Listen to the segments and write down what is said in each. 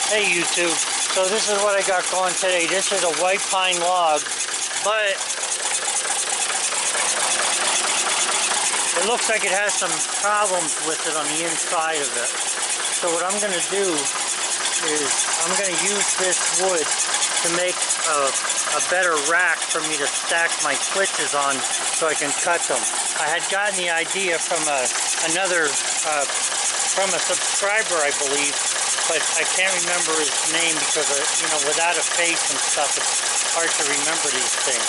Hey YouTube, so this is what I got going today. This is a white pine log, but it looks like it has some problems with it on the inside of it. So what I'm going to do is I'm going to use this wood to make a better rack for me to stack my switches on so I can cut them. I had gotten the idea from from a subscriber, I believe, but I can't remember his name because, you know, without a face and stuff, it's hard to remember these things.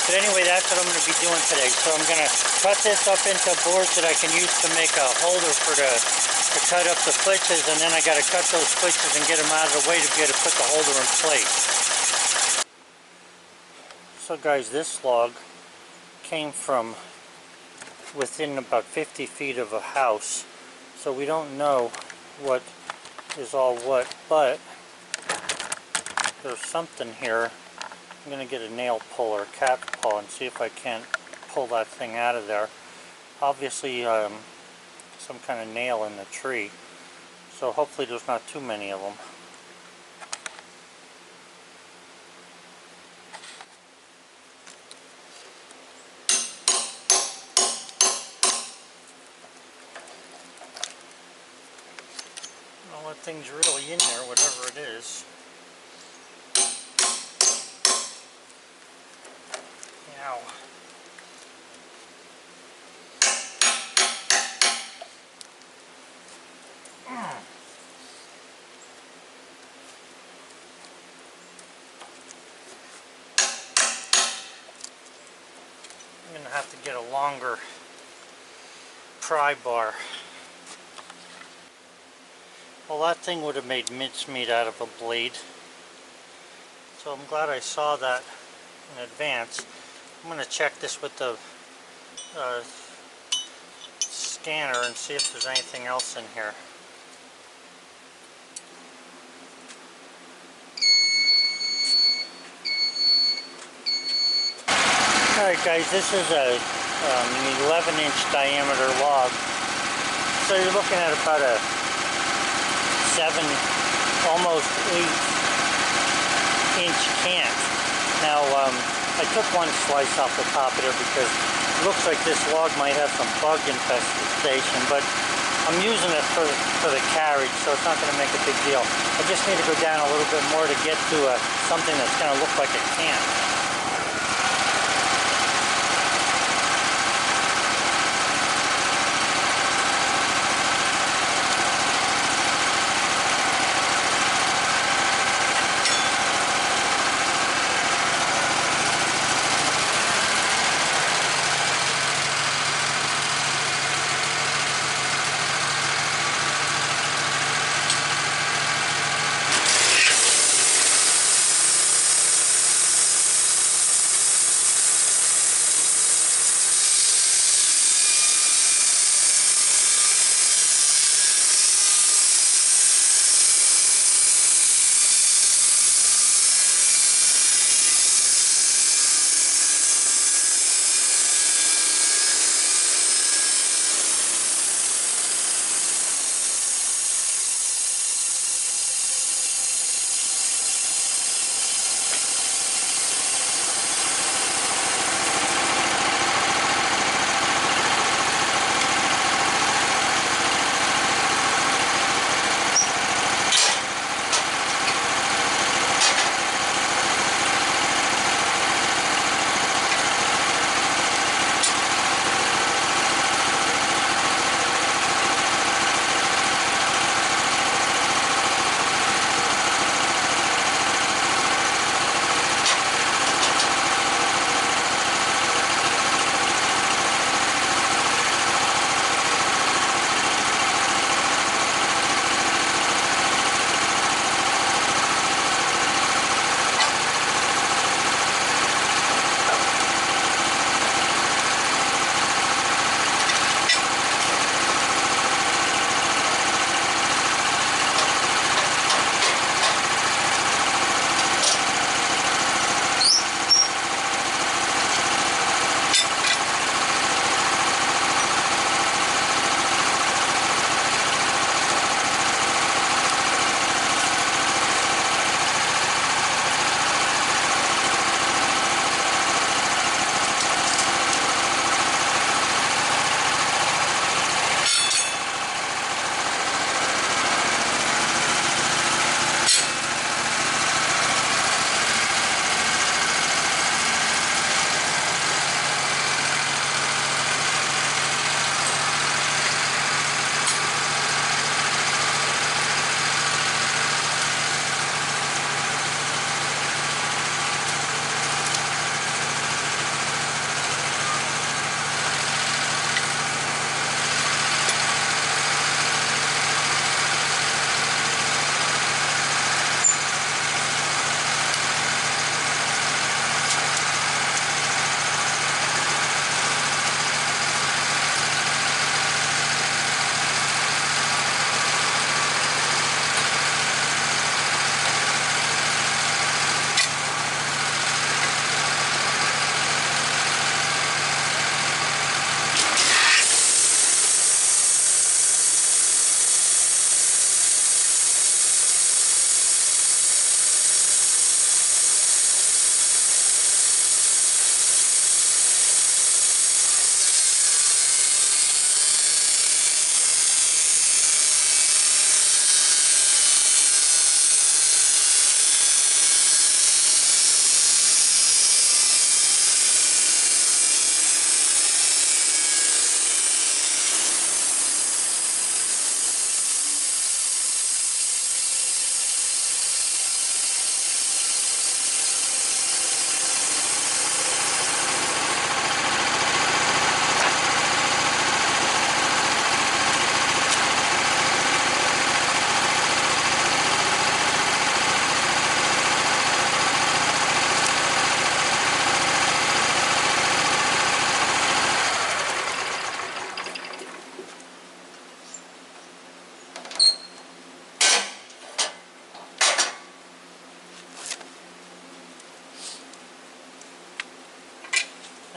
But anyway, that's what I'm going to be doing today. So I'm going to cut this up into boards that I can use to make a holder to cut up the switches, and then I got to cut those switches and get them out of the way to be able to put the holder in place. So guys, this log came from within about 50 feet of a house, so we don't know what is all what, but there's something here. I'm going to get a nail puller, a cat paw, and see if I can't pull that thing out of there. Obviously some kind of nail in the tree, so hopefully there's not too many of them. Well, that thing's really in there, whatever it is. Ow. I'm going to have to get a longer pry bar. Well, that thing would have made mincemeat out of a blade. So I'm glad I saw that in advance. I'm going to check this with the scanner and see if there's anything else in here. Alright guys, this is an 11-inch diameter log. So you're looking at about a 7, almost 8-inch cant. Now, I took one slice off the top of it because it looks like this log might have some bug infestation, but I'm using it for the carriage, so it's not going to make a big deal. I just need to go down a little bit more to get to something that's going to look like a cant.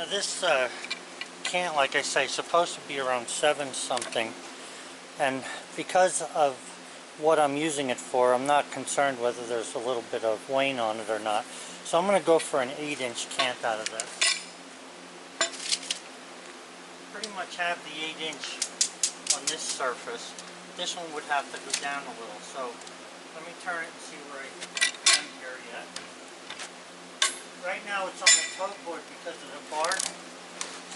Now this can, like I say, is supposed to be around 7 something, and because of what I'm using it for, I'm not concerned whether there's a little bit of wane on it or not. So I'm going to go for an 8-inch cant out of this. Pretty much have the 8-inch on this surface. This one would have to go down a little, so let me turn it and see where I am here yet. Right now it's on the toe board because of the bark,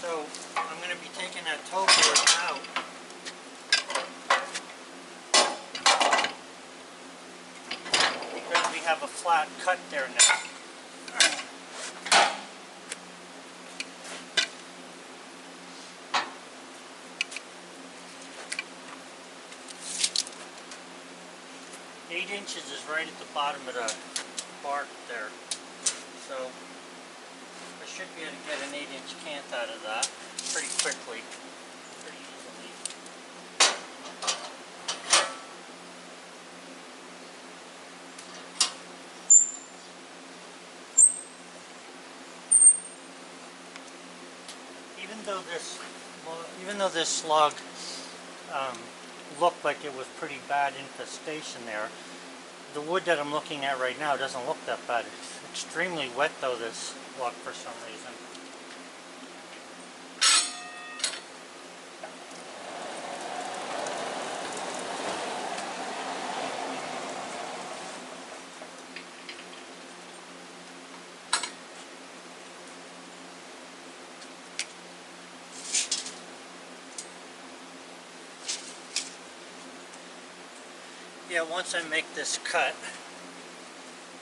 so I'm going to be taking that toe board out. Because we have a flat cut there now. 8 inches is right at the bottom of the bark there, so I should be able to get an 8-inch cant out of that pretty quickly, pretty easily. Even though this slug looked like it was pretty bad infestation there, the wood that I'm looking at right now doesn't look that bad. It's extremely wet though, this slug, for some reason. Yeah, once I make this cut,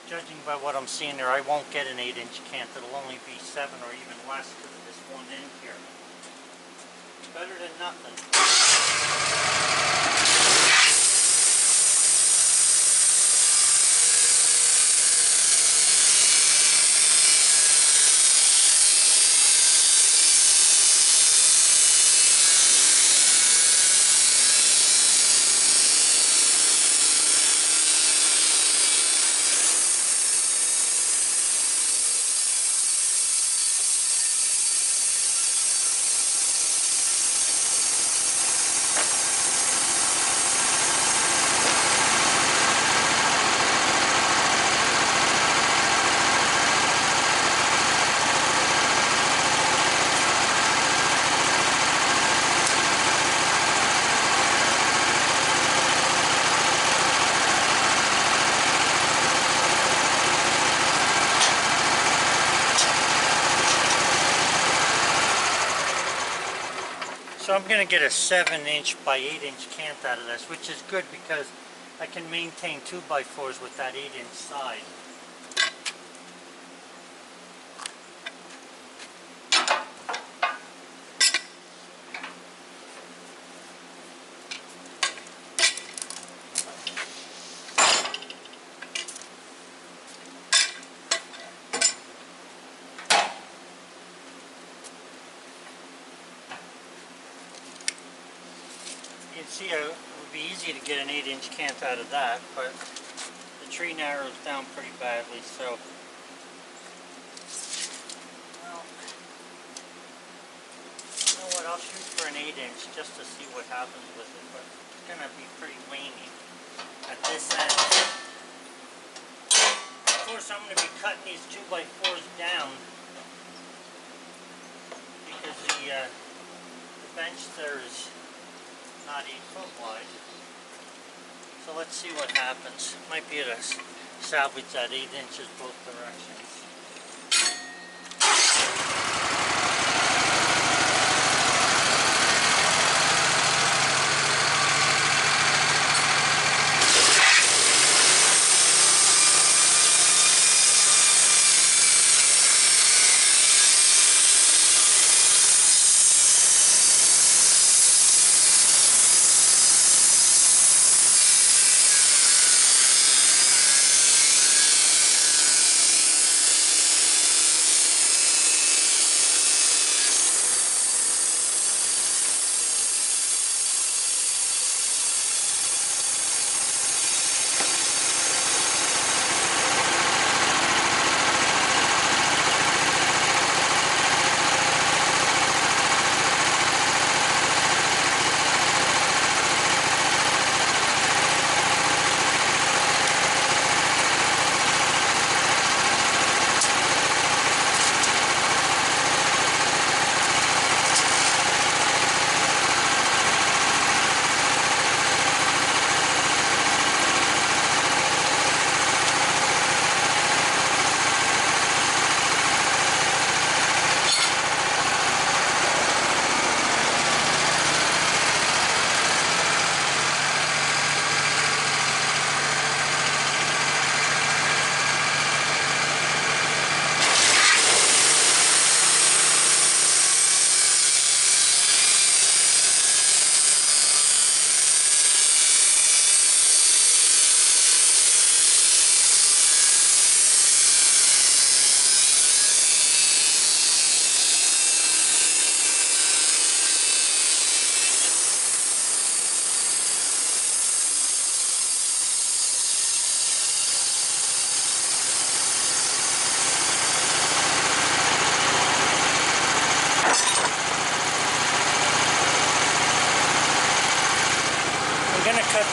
judging by what I'm seeing there, I won't get an 8-inch cant. It'll only be 7 or even less because of this one end here. Better than nothing. So I'm going to get a 7-inch by 8-inch cant out of this, which is good because I can maintain 2x4s with that 8-inch side. You can see it would be easy to get an 8-inch cant out of that, but the tree narrows down pretty badly, so well, you know what, I'll shoot for an 8-inch just to see what happens with it, but it's going to be pretty waney at this end. Of course, I'm going to be cutting these 2x4s down because the bench there is not 8 foot wide. So let's see what happens. Might be able to salvage that 8 inches both directions.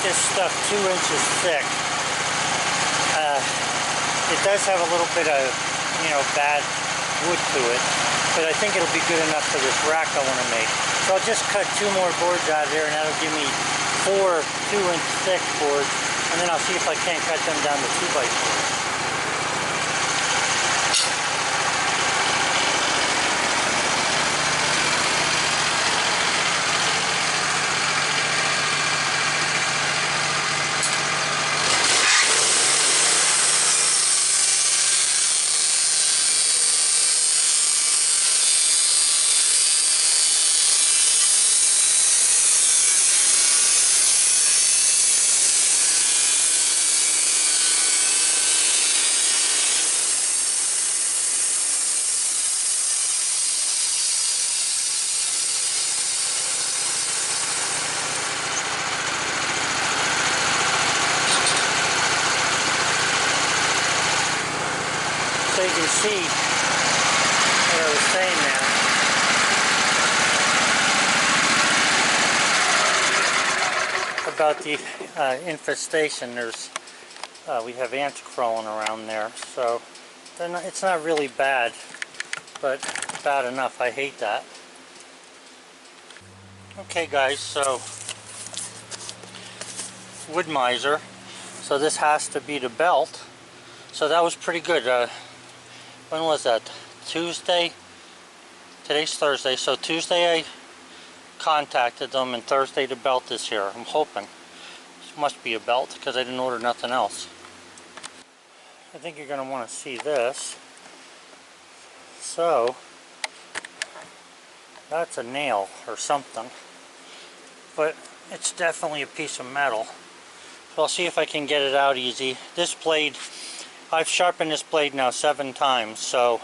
this stuff 2 inches thick. It does have a little bit of, you know, bad wood to it, but I think it'll be good enough for this rack I want to make. So I'll just cut 2 more boards out of there, and that'll give me 4 2-inch thick boards, and then I'll see if I can't cut them down to 2x4s. So you can see what I was saying now about the infestation. We have ants crawling around there, so it's not really bad, but bad enough. I hate that. Okay guys, so Woodmizer. So this has to be the belt. So that was pretty good. When was that? Tuesday? Today's Thursday. So Tuesday I contacted them, and Thursday the belt is here. I'm hoping. This must be a belt because I didn't order nothing else. I think you're going to want to see this. So that's a nail or something, but it's definitely a piece of metal. So I'll see if I can get it out easy. This blade, I've sharpened this blade now 7 times, so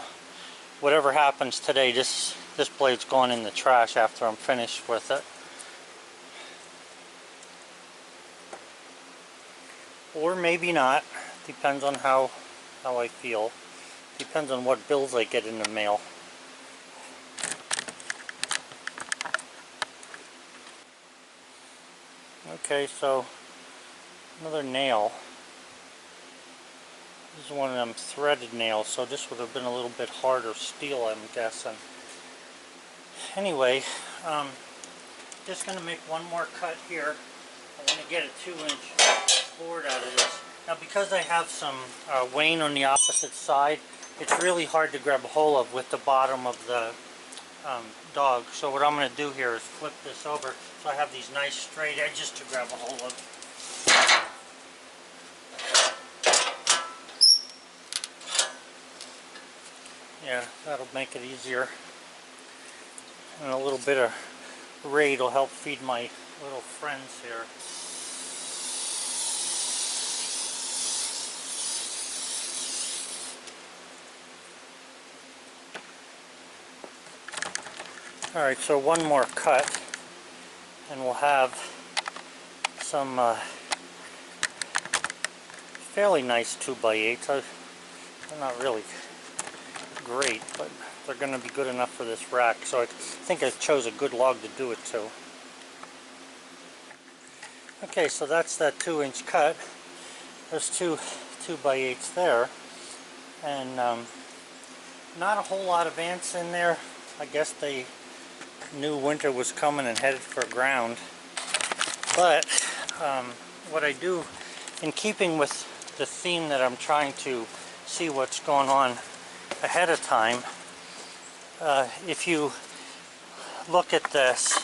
whatever happens today, this blade's going in the trash after I'm finished with it. Or maybe not. Depends on how I feel. Depends on what bills I get in the mail. Okay, so another nail. This is one of them threaded nails, so this would have been a little bit harder steel, I'm guessing. Anyway, just going to make one more cut here. I want to get a 2-inch board out of this. Now, because I have some wane on the opposite side, it's really hard to grab a hold of with the bottom of the dog. So what I'm going to do here is flip this over so I have these nice straight edges to grab a hold of. Yeah, that'll make it easier. And a little bit of raid will help feed my little friends here. Alright, so one more cut and we'll have some fairly nice 2x8s. They're not really great, but they're going to be good enough for this rack, so I think I chose a good log to do it to. Okay, so that's that 2-inch cut. There's 2x8s there, and not a whole lot of ants in there. I guess they knew winter was coming and headed for ground. But what I do, in keeping with the theme that I'm trying to see what's going on ahead of time, if you look at this,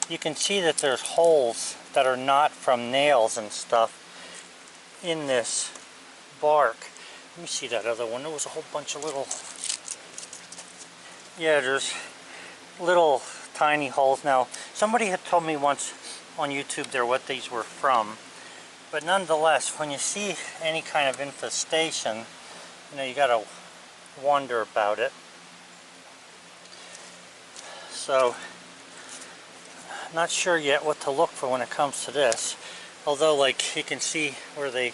you can see that there's holes that are not from nails and stuff in this bark. Let me see that other one. There was a whole bunch of little, yeah, there's little tiny holes. Now, somebody had told me once on YouTube there what these were from, but nonetheless, when you see any kind of infestation, you know, you gotta wonder about it. So, not sure yet what to look for when it comes to this. Although, like, you can see where they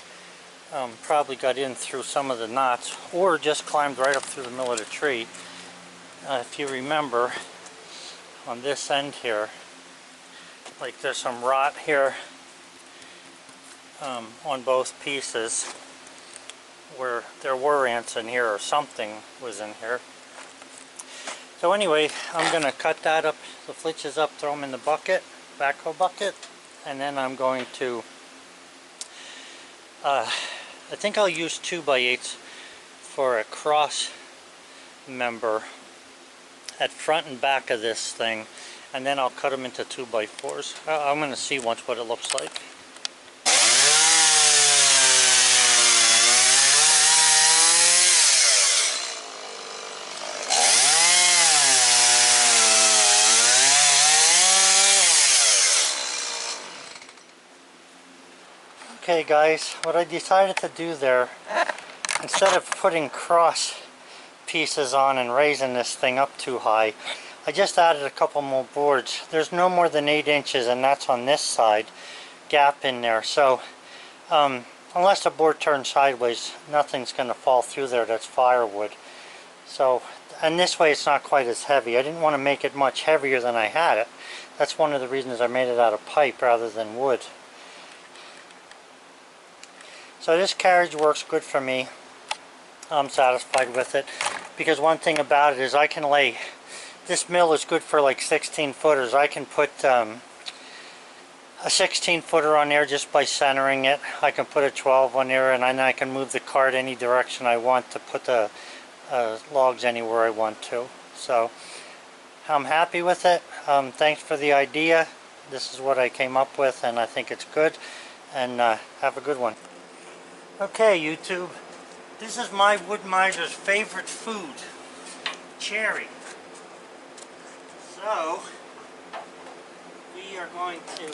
probably got in through some of the knots, or just climbed right up through the middle of the tree. If you remember, on this end here, like there's some rot here on both pieces where there were ants in here or something was in here. So anyway, I'm going to cut that up, the flitches up, throw them in the bucket, backhoe bucket, and then I'm going to, I think I'll use 2x8s for a cross member at front and back of this thing, and then I'll cut them into 2x4s. I'm going to see once what it looks like. Okay guys, what I decided to do there, instead of putting cross pieces on and raising this thing up too high, I just added a couple more boards. There's no more than 8 inches, and that's on this side, gap in there. So unless the board turns sideways, nothing's going to fall through there that's firewood. So, and this way it's not quite as heavy. I didn't want to make it much heavier than I had it. That's one of the reasons I made it out of pipe rather than wood. So this carriage works good for me. I'm satisfied with it, because one thing about it is I can lay, this mill is good for like 16 footers. I can put a 16 footer on there just by centering it. I can put a 12 on there, and then I can move the cart any direction I want to put the logs anywhere I want to. So I'm happy with it. Thanks for the idea. This is what I came up with, and I think it's good. And have a good one. Okay, YouTube, this is my Woodmizers' favorite food, cherry. So, we are going to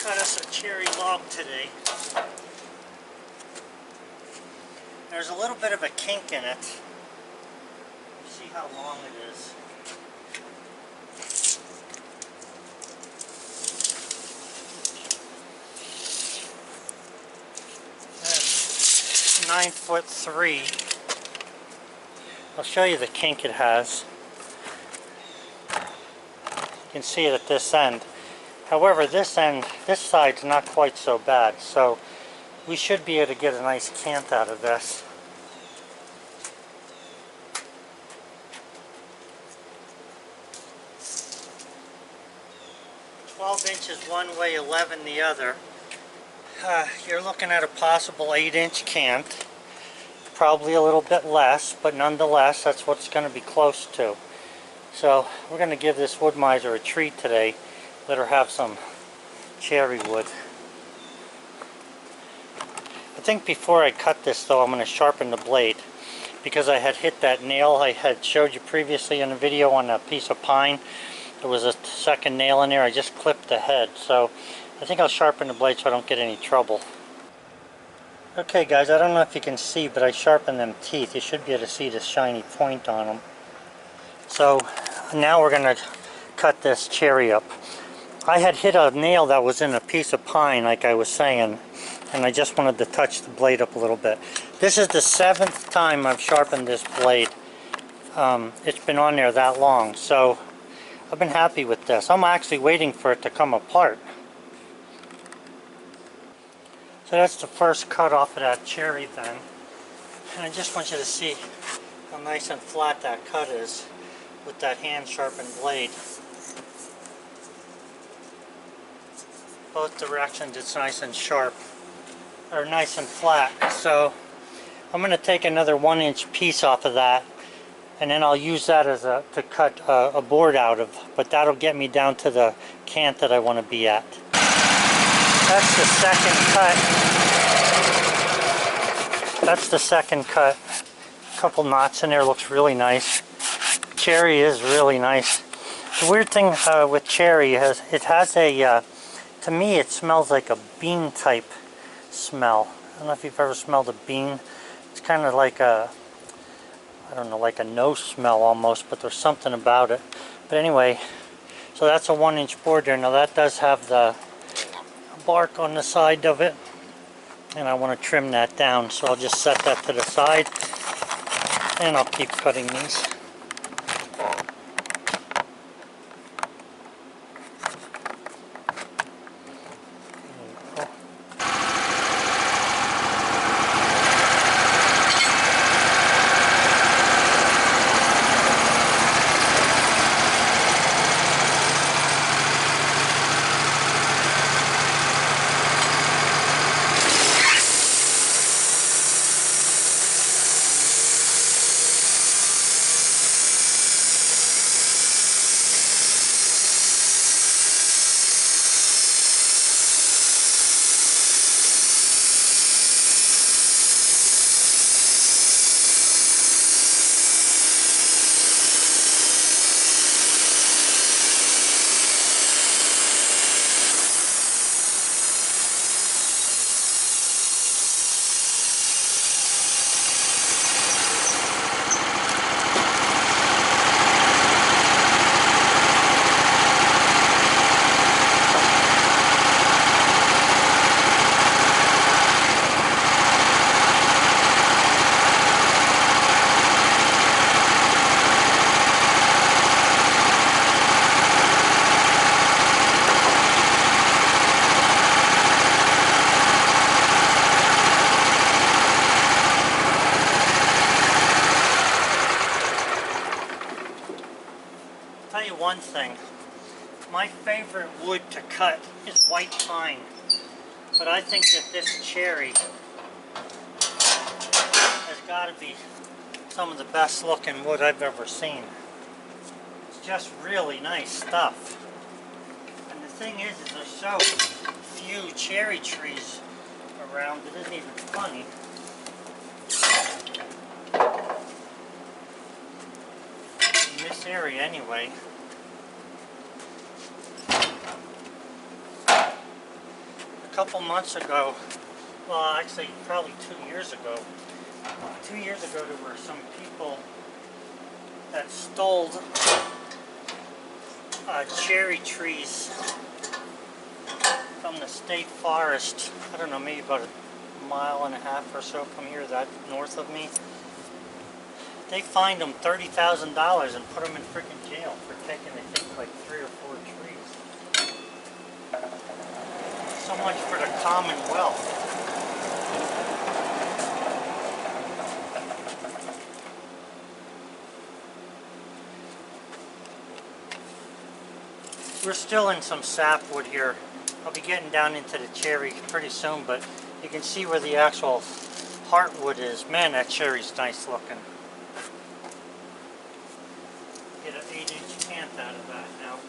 cut us a cherry log today. There's a little bit of a kink in it. See how long it is. That's 9'3". I'll show you the kink it has. You can see it at this end. However, this end, this side's not quite so bad, so we should be able to get a nice cant out of this. Inches one way, 11 the other. You're looking at a possible 8-inch cant, probably a little bit less, but nonetheless that's what it's going to be close to. So we're going to give this Woodmizer a treat today. Let her have some cherry wood. I think before I cut this though, I'm going to sharpen the blade, because I had hit that nail I had showed you previously in a video on a piece of pine. There was a second nail in there. I just clipped the head, so I think I'll sharpen the blade so I don't get any trouble. Okay guys, I don't know if you can see, but I sharpened them teeth. You should be able to see this shiny point on them. So now we're going to cut this cherry up. I had hit a nail that was in a piece of pine, like I was saying, and I just wanted to touch the blade up a little bit. This is the 7th time I've sharpened this blade. It's been on there that long, so I've been happy with this. I'm actually waiting for it to come apart. So that's the first cut off of that cherry then. And I just want you to see how nice and flat that cut is with that hand sharpened blade. Both directions it's nice and sharp, or nice and flat. So I'm going to take another 1-inch piece off of that, and then I'll use that as to cut a board out of, but that'll get me down to the cant that I want to be at. That's the second cut. That's the second cut. A couple knots in there, looks really nice. Cherry is really nice. The weird thing with cherry is it has a, to me it smells like a bean type smell. I don't know if you've ever smelled a bean. It's kind of like a, I don't know, like a nose smell almost, but there's something about it. But anyway, so that's a 1-inch board there. Now that does have the bark on the side of it, and I want to trim that down, so I'll just set that to the side and I'll keep cutting these. thing. My favorite wood to cut is white pine, but I think that this cherry has got to be some of the best looking wood I've ever seen. It's just really nice stuff. And the thing is there's so few cherry trees around, it isn't even funny. In this area anyway. A couple months ago, well actually probably 2 years ago, 2 years ago there were some people that stole cherry trees from the state forest. I don't know, maybe about a mile and a half or so from here, that north of me. They fined them $30,000 and put them in freaking jail for taking, I think, like 3 or 4 trees. So much for the Commonwealth. We're still in some sapwood here. I'll be getting down into the cherry pretty soon, but you can see where the actual heartwood is. Man, that cherry's nice looking. Get an 8-inch cant out of that now.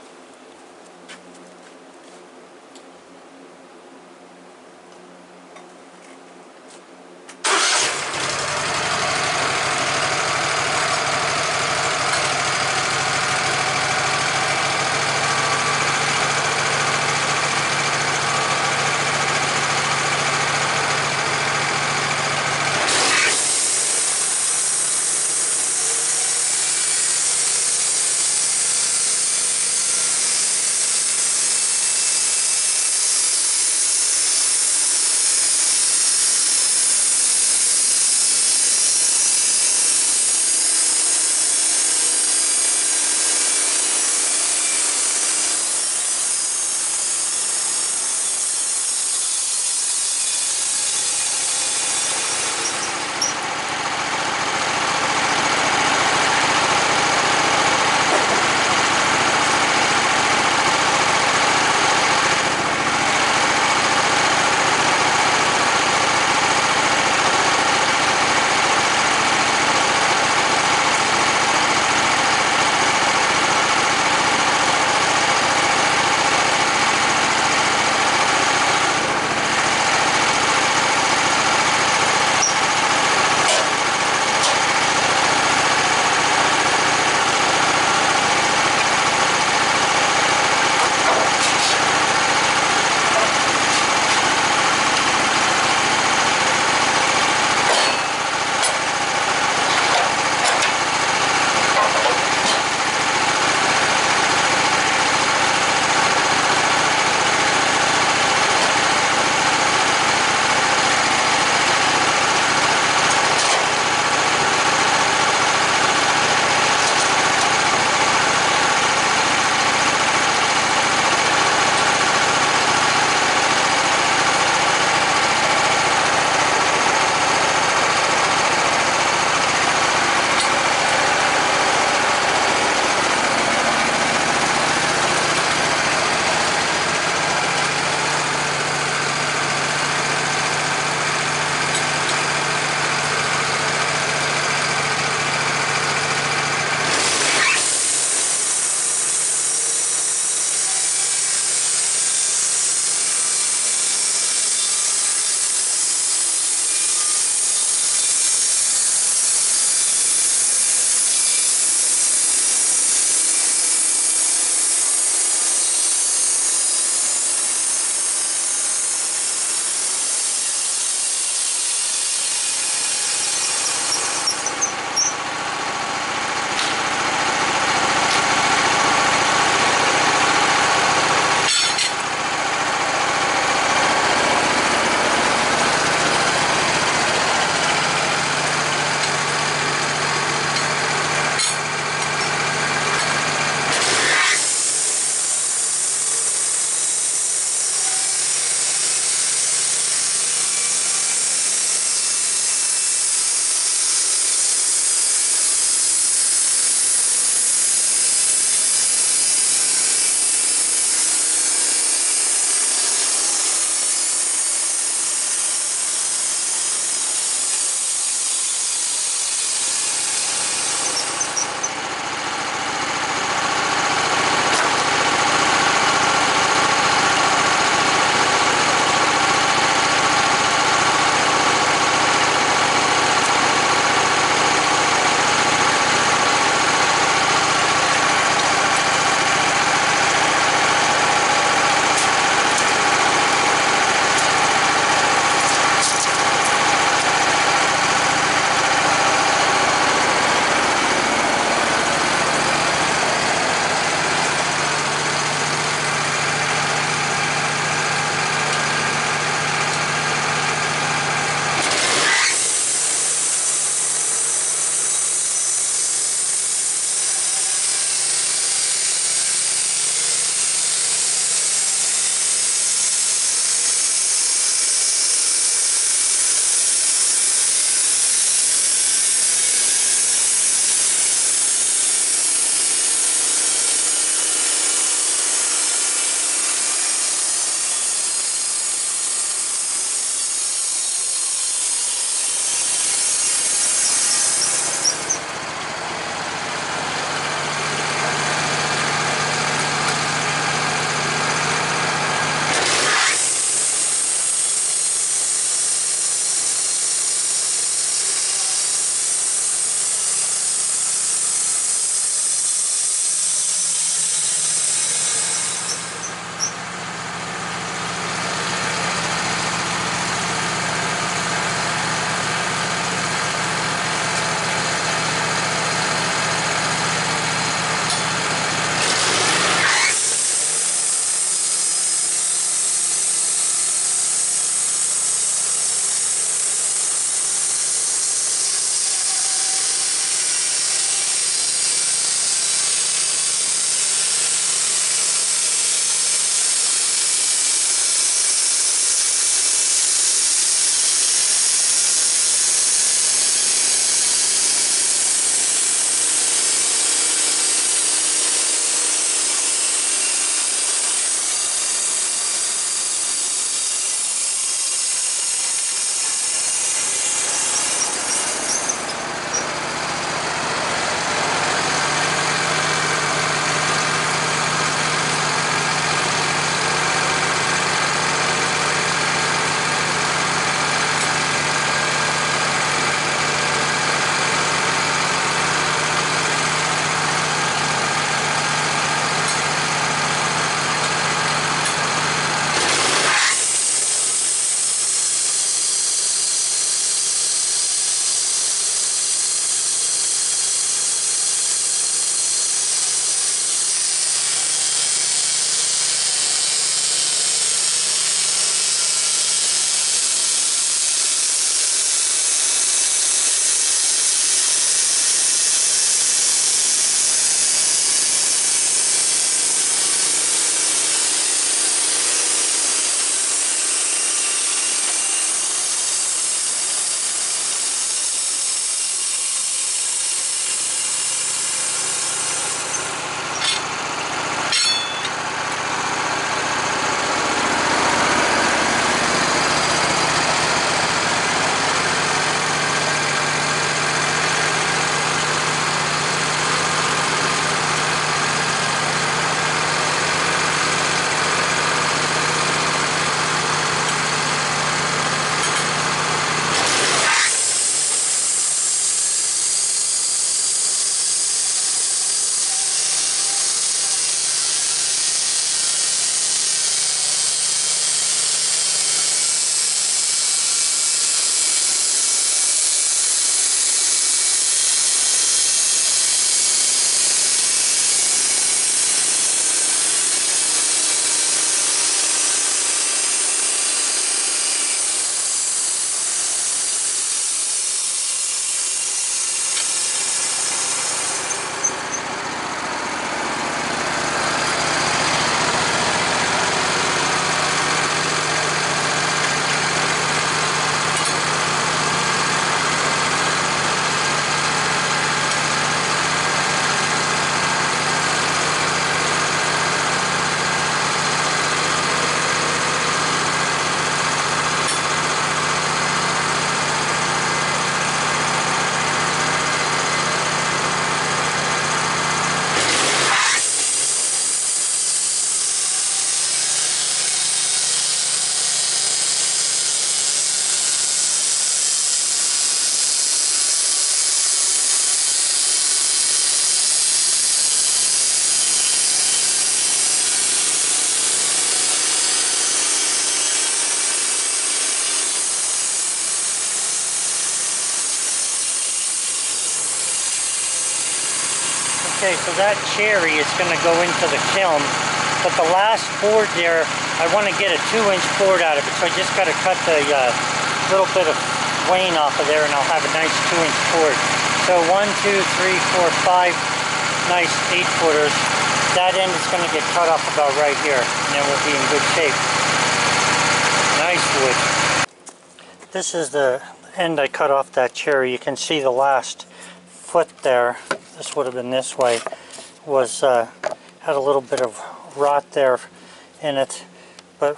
Okay, so that cherry is going to go into the kiln, but the last board there, I want to get a 2-inch board out of it, so I just got to cut the little bit of wane off of there, and I'll have a nice 2-inch board. So 1, 2, 3, 4, 5 nice 8-footers. That end is going to get cut off about right here, and then we'll be in good shape. Nice wood. This is the end I cut off that cherry. You can see the last foot there. This would have been this way. Was had a little bit of rot there in it, but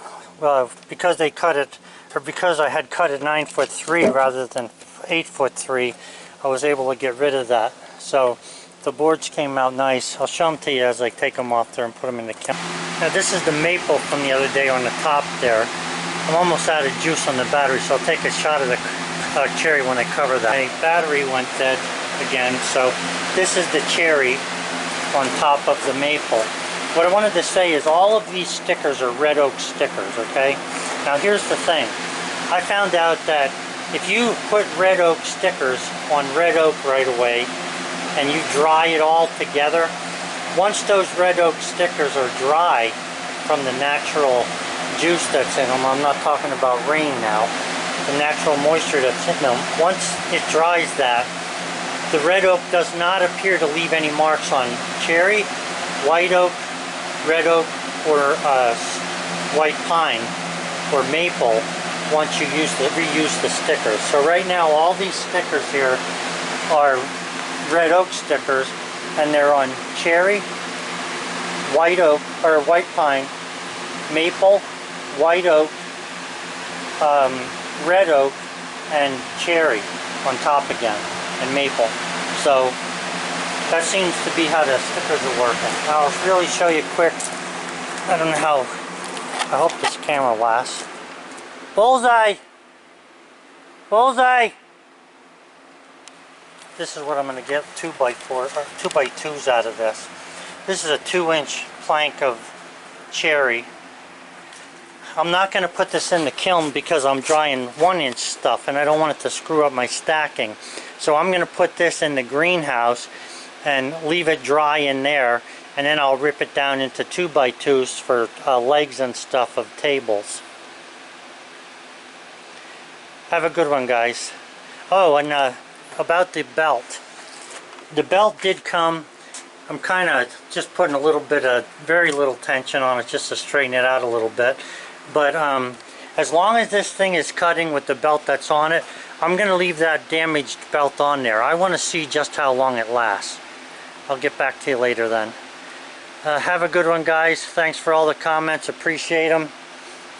because they cut it, or because I had cut it 9'3" rather than 8'3", I was able to get rid of that. So the boards came out nice. I'll show them to you as I take them off there and put them in the kiln. Now this is the maple from the other day on the top there. I'm almost out of juice on the battery, so I'll take a shot of the cherry when I cover that. My battery went dead again, so this is the cherry on top of the maple. What I wanted to say is all of these stickers are red oak stickers, okay? Now here's the thing. I found out that if you put red oak stickers on red oak right away and you dry it all together, once those red oak stickers are dry from the natural juice that's in them, I'm not talking about rain now, the natural moisture that's in them, once it dries that, the red oak does not appear to leave any marks on cherry, white oak, red oak, or white pine, or maple once you reuse the stickers. So right now all these stickers here are red oak stickers, and they're on cherry, white oak, or white pine, maple, white oak, red oak, and cherry on top again, and maple. So that seems to be how the stickers are working. I'll really show you quick. I don't know how. I hope this camera lasts. Bullseye! Bullseye! This is what I'm going to get 2x2s out of this. This is a 2-inch plank of cherry. I'm not going to put this in the kiln because I'm drying 1-inch stuff and I don't want it to screw up my stacking. So I'm going to put this in the greenhouse and leave it dry in there, and then I'll rip it down into 2x2s for legs and stuff of tables. Have a good one, guys. Oh, and about the belt. The belt did come. I'm kind of just putting a little bit of, very little tension on it just to straighten it out a little bit. But as long as this thing is cutting with the belt that's on it, I'm going to leave that damaged belt on there. I want to see just how long it lasts. I'll get back to you later then. Have a good one, guys. Thanks for all the comments. Appreciate them.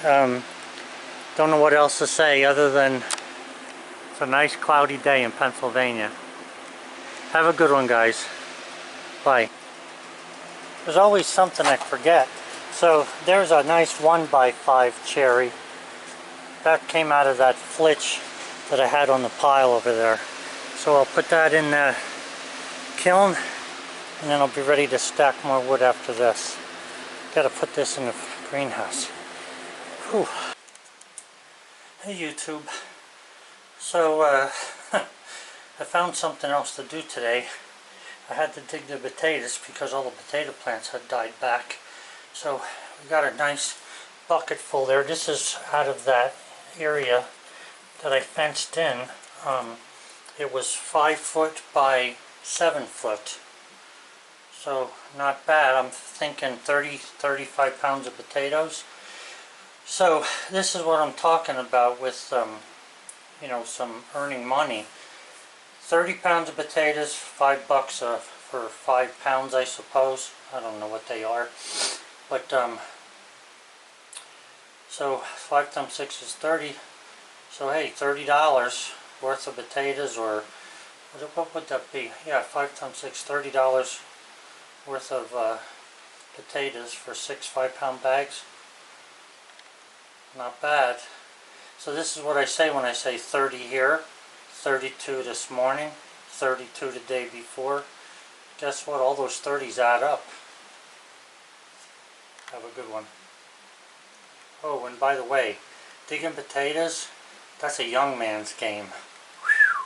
Don't know what else to say other than it's a nice cloudy day in Pennsylvania. Have a good one, guys. Bye. There's always something I forget. So there's a nice 1x5 cherry. That came out of that flitch that I had on the pile over there. So I'll put that in the kiln, and then I'll be ready to stack more wood after this. Gotta put this in the greenhouse. Whew. Hey YouTube. So I found something else to do today. I had to dig the potatoes because all the potato plants had died back. So we got a nice bucket full there. This is out of that area that I fenced in. It was 5 foot by 7 foot. So not bad. I'm thinking 30-35 pounds of potatoes. So this is what I'm talking about with you know, some earning money. 30 pounds of potatoes, $5 for 5 pounds, I suppose. I don't know what they are. But so 5 times 6 is 30. So hey, $30 worth of potatoes, or what would that be? Yeah, 5 times 6, $30 worth of potatoes for 6 5-pound bags. Not bad. So this is what I say when I say 30 here, 32 this morning, 32 the day before. Guess what? All those 30s add up. Have a good one. Oh, and by the way, digging potatoes, that's a young man's game. Whew.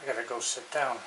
I gotta go sit down.